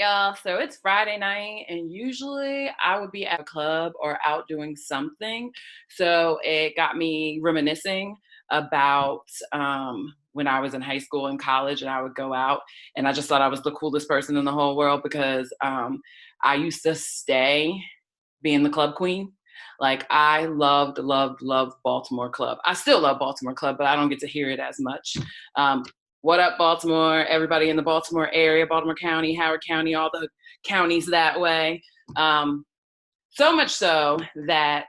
Y'all, so it's Friday night, and usually I would be at a club or out doing something. So it got me reminiscing about when I was in high school and college, and I would go out, and I just thought I was the coolest person in the whole world because I used to stay being the club queen. Like I loved Baltimore Club. I still love Baltimore Club, but I don't get to hear it as much. Um, what up, Baltimore? Everybody in the Baltimore area, Baltimore County, Howard County, all the counties that way. So much so that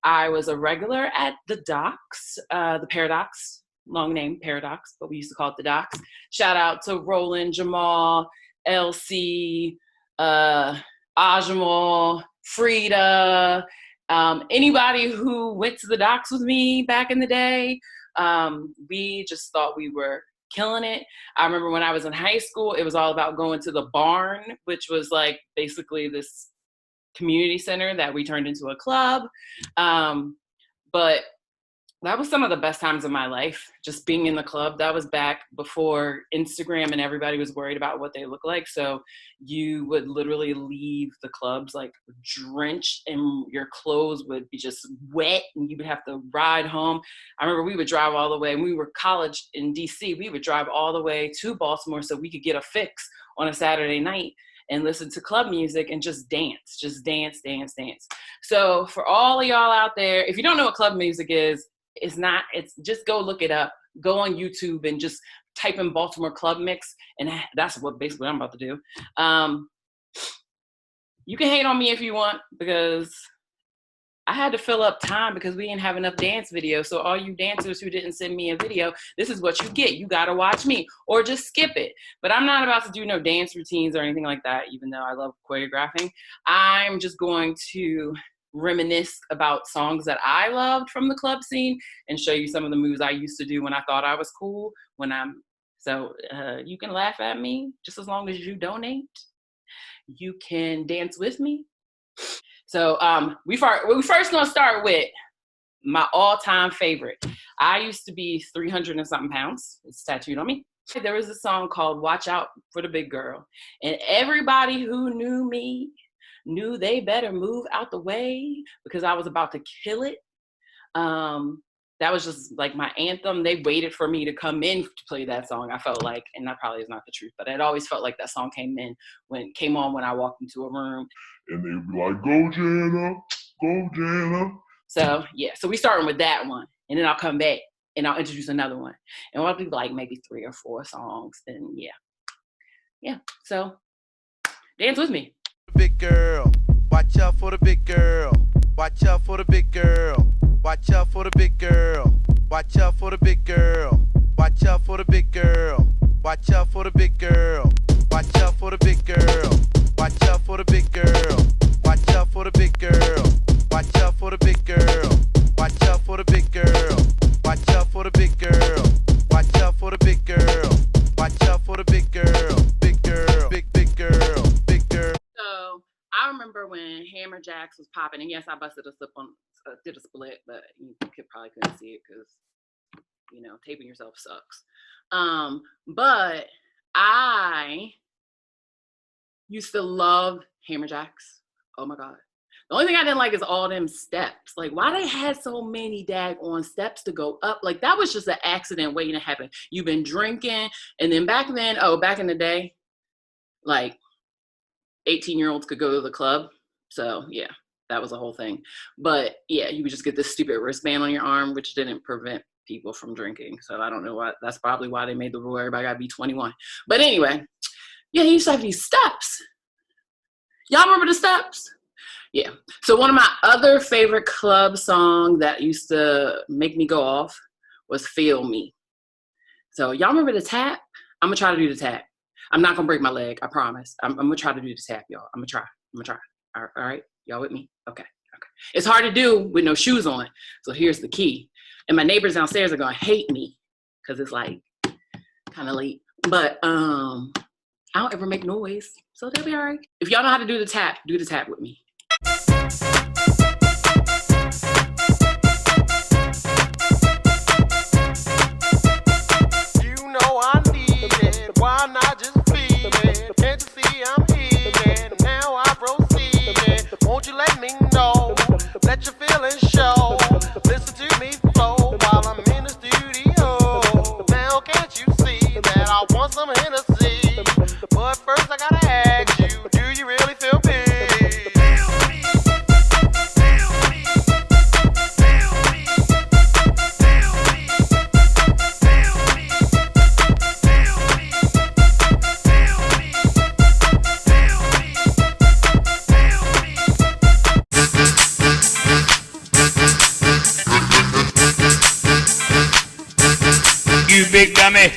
I was a regular at the Docks, the Paradox, long name Paradox, but we used to call it the Docks. Shout out to Roland, Jamal, LC, Ajamal, Frida, anybody who went to the Docks with me back in the day. We just thought we were killing it. I remember when I was in high school, it was all about going to the barn, which was like basically this community center that we turned into a club. But that was some of the best times of my life, just being in the club. That was back before Instagram and everybody was worried about what they look like. So you would literally leave the clubs like drenched and your clothes would be just wet and you would have to ride home. I remember we would drive all the way, when we were college in DC, we would drive all the way to Baltimore so we could get a fix on a Saturday night and listen to club music and just dance. So for all of y'all out there, if you don't know what club music is, it's just go look it up. Go on YouTube and just type in Baltimore club mix. And that's what basically I'm about to do. You can hate on me if you want, because I had to fill up time because we didn't have enough dance videos. So all you dancers who didn't send me a video, this is what you get. You got to watch me or just skip it. But I'm not about to do no dance routines or anything like that, even though I love choreographing. I'm just going to reminisce about songs that I loved from the club scene and show you some of the moves I used to do when I thought I was cool. So you can laugh at me just as long as you donate. You can dance with me. So we first gonna start with my all-time favorite. I used to be 300 and something pounds. It's tattooed on me. There was a song called Watch Out for the Big Girl. And everybody who knew me knew they better move out the way because I was about to kill it. That was just like my anthem. They waited for me to come in to play that song, I felt like, and that probably is not the truth, but it always felt like that song came on when I walked into a room. And they'd be like, go Janna, go Janna. So yeah, so we starting with that one, and then I'll come back and I'll introduce another one. And we'll do like maybe 3 or 4 songs, and yeah. So dance with me. Big girl, watch out for the big girl. Watch out for the big girl. Watch out for the big girl. Watch out for the big girl. Watch out for the big girl. Watch out for the big girl. Watch out for the big girl. Watch out for the big girl. Watch out for the big girl. Watch out for the big girl. Watch out for the big girl. Watch out for the big girl. Watch out for the big girl. Watch out for the big girl. Big girl. Big girl. Big girl. So I remember when Hammer Jacks was popping, and yes, I busted did a split, but you probably couldn't see it because, taping yourself sucks. But I used to love Hammer Jacks. Oh my God. The only thing I didn't like is all them steps. Like, why they had so many daggone steps to go up? Like, that was just an accident waiting to happen. You've been drinking, and then back in the day, like, 18-year-olds could go to the club. So yeah, that was a whole thing. But yeah, you would just get this stupid wristband on your arm, which didn't prevent people from drinking. So I don't know why. That's probably why they made the rule everybody gotta be 21. But anyway, yeah, he used to have these steps. Y'all remember the steps? Yeah. So one of my other favorite club songs that used to make me go off was Feel Me. So y'all remember the tap? I'm gonna try to do the tap. I'm not gonna break my leg, I promise. I'm gonna try to do the tap, y'all. I'm gonna try. All right, y'all with me? Okay. It's hard to do with no shoes on. So here's the key. And my neighbors downstairs are gonna hate me because it's like kind of late. But I don't ever make noise, so they'll be all right. If y'all know how to do the tap with me. You know I need it. Why not just feel it? Can't you see I'm here, and now I proceed. Won't you let me know? Let your feelings show. Listen to me flow while I'm in the studio. Now can't you see that I want some Hennessy? But first I gotta ask you, do you really feel me? You big dummy.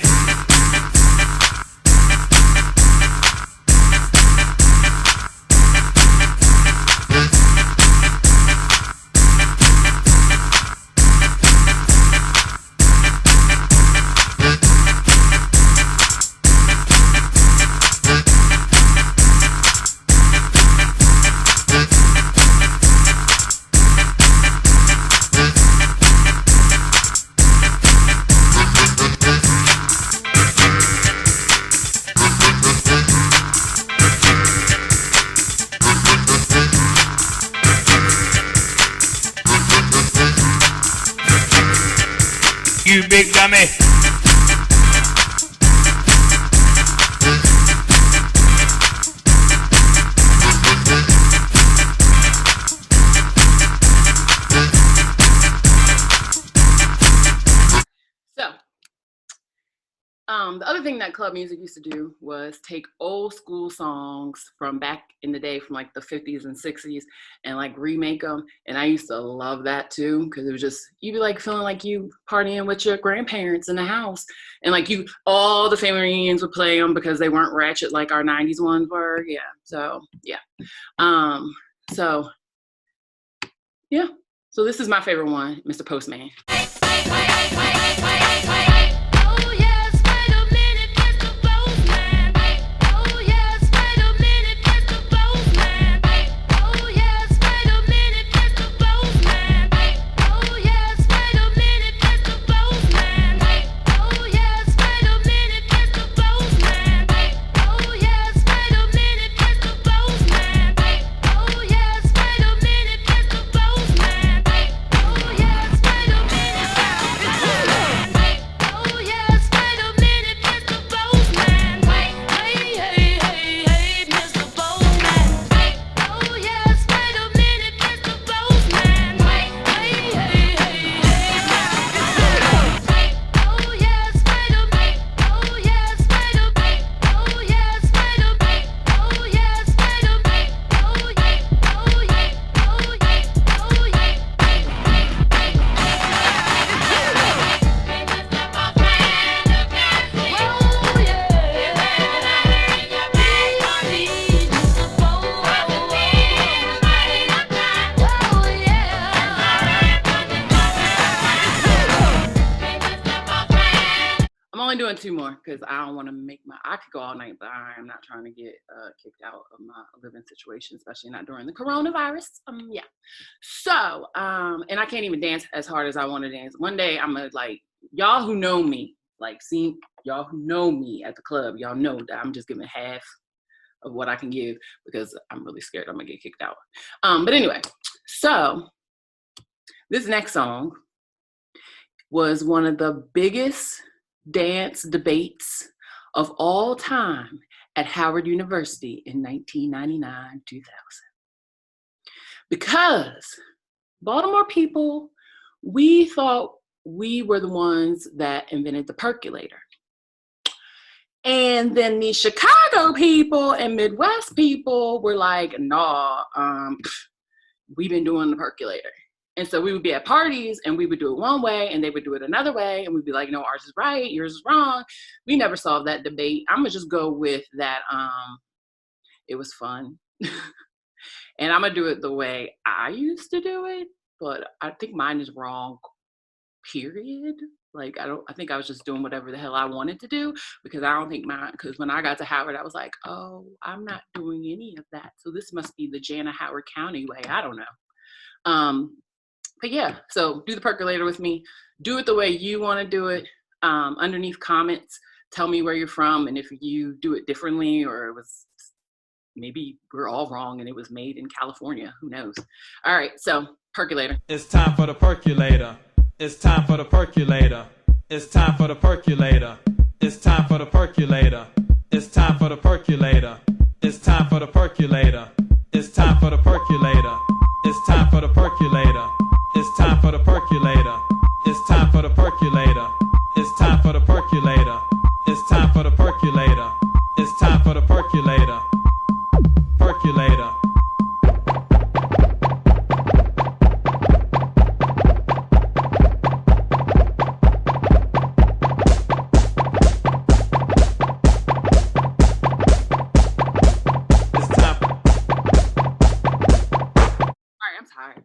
You big dummy. So, the other thing that club music used to do was take old school songs from back in the day, from like the 50s and 60s, and like remake them. And I used to love that too, because it was just, you'd be like feeling like you partying with your grandparents in the house, and like all the family reunions would play them because they weren't ratchet like our 90s ones were. Yeah. So yeah. So this is my favorite one, Mr. Postman. Doing two more because I don't want to I could go all night, but I'm not trying to get kicked out of my living situation, especially not during the coronavirus. Yeah. So, and I can't even dance as hard as I want to dance. One day I'm gonna, like, y'all who know me, y'all who know me at the club, y'all know that I'm just giving half of what I can give because I'm really scared I'm gonna get kicked out. But anyway, so this next song was one of the biggest dance debates of all time at Howard University in 1999-2000. Because Baltimore people, we thought we were the ones that invented the percolator. And then the Chicago people and Midwest people were like, nah, we've been doing the percolator. And so we would be at parties and we would do it one way and they would do it another way. And we'd be like, no, ours is right, yours is wrong. We never solved that debate. I'm gonna just go with that. It was fun. And I'm gonna do it the way I used to do it, but I think mine is wrong, period. Like, I think I was just doing whatever the hell I wanted to do, because I don't think because when I got to Howard, I was like, oh, I'm not doing any of that. So this must be the Janna Howard County way. I don't know. But yeah, so do the percolator with me. Do it the way you want to do it. Underneath comments, tell me where you're from and if you do it differently or it was maybe we're all wrong and it was made in California. Who knows? All right, so percolator. It's time for the percolator. It's time for the percolator. It's time for the percolator. It's time for the percolator. It's time for the percolator. It's time for the percolator. It's time for the percolator. It's time for the percolator. It's time for the percolator. It's time for the percolator. It's time for the percolator. It's time for the percolator. It's time for the percolator. Percolator. Tired.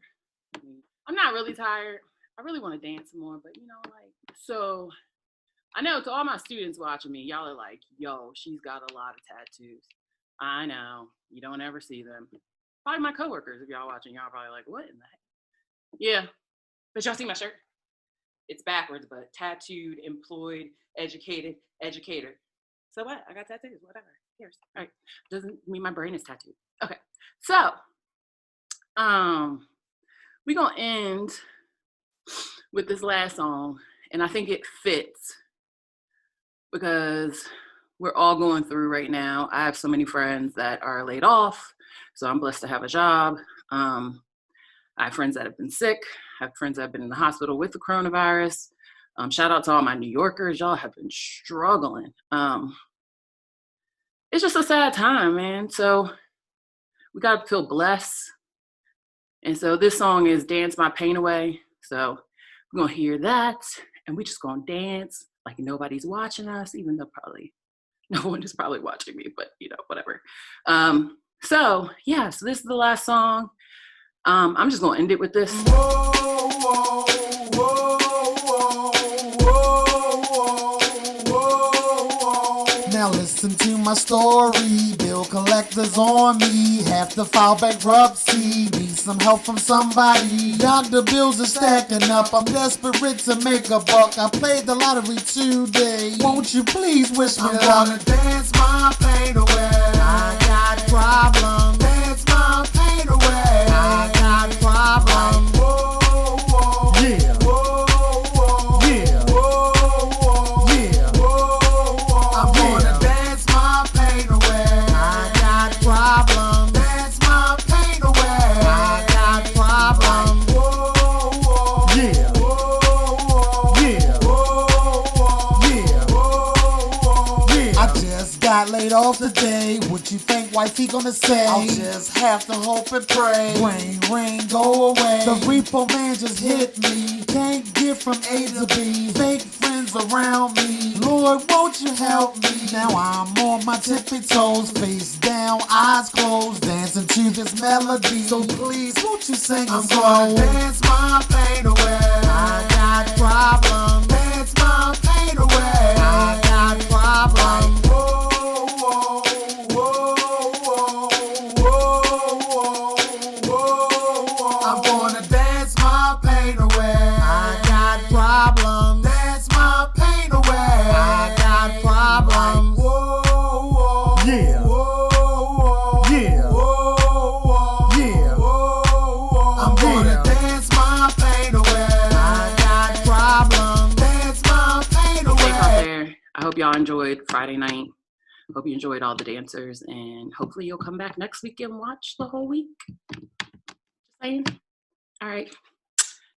I'm not really tired. I really want to dance more, but you know, like, so I know to all my students watching me, y'all are like, yo, she's got a lot of tattoos. I know. You don't ever see them. Probably my coworkers, if y'all watching, y'all probably like, what in the heck? Yeah. But y'all see my shirt? It's backwards, but tattooed, employed, educated, educator. So what? I got tattoos, whatever. Who cares? All right. Doesn't mean my brain is tattooed. Okay. So we're gonna end with this last song, and I think it fits because we're all going through right now. I have so many friends that are laid off, so I'm blessed to have a job. I have friends that have been sick. I have friends that have been in the hospital with the coronavirus. Shout out to all my New Yorkers. Y'all have been struggling. It's just a sad time, man. So we gotta feel blessed. And so this song is Dance My Pain Away. So we're gonna hear that and we just gonna dance like nobody's watching us, even though probably no one is probably watching me, but you know, whatever. So yeah, so this is the last song. I'm just gonna end it with this. Whoa, whoa, whoa, whoa, whoa, whoa, whoa. Now listen to my story. Bill collectors on me. Have to file bankruptcy. Need some help from somebody. Doctor bills are stacking up. I'm desperate to make a buck. I played the lottery today. Won't you please wish me luck? I'm gonna dance my pain away. I got problems. Dance my pain away. I got problems. Whoa, whoa, yeah. Whoa, whoa, yeah. Whoa, whoa, yeah. Whoa, whoa, I'm gonna dance my pain away. I got problems. Dance my pain away. I got problems. Whoa, whoa, yeah. Whoa, whoa, yeah. Whoa, whoa, yeah. Whoa, whoa, yeah. I just got laid off today. What you think wifey gonna say? I'll just have to hope and pray. Rain, go away. The repo man just hit me. Can't get from A to B. Fake friends around me. Lord, won't you help me? Now I'm on my tippy toes, face down, eyes closed, dancing to this melody. So please, won't you sing a song? I'm gonna dance my pain away. I got problems. Dance my pain away. I got problems. Whoa, whoa, whoa, whoa, whoa, whoa. I'm gonna dance my pain away. I got problems. Dance my pain away. I got problems. Whoa, whoa, yeah. Whoa, whoa, yeah. Whoa, whoa, yeah. Whoa, whoa, I'm gonna dance my pain away. I got problems. Dance my pain away. Safe out there. I hope y'all enjoyed Friday night. Hope you enjoyed all the dancers, and hopefully you'll come back next week and watch the whole week. Just saying. All right.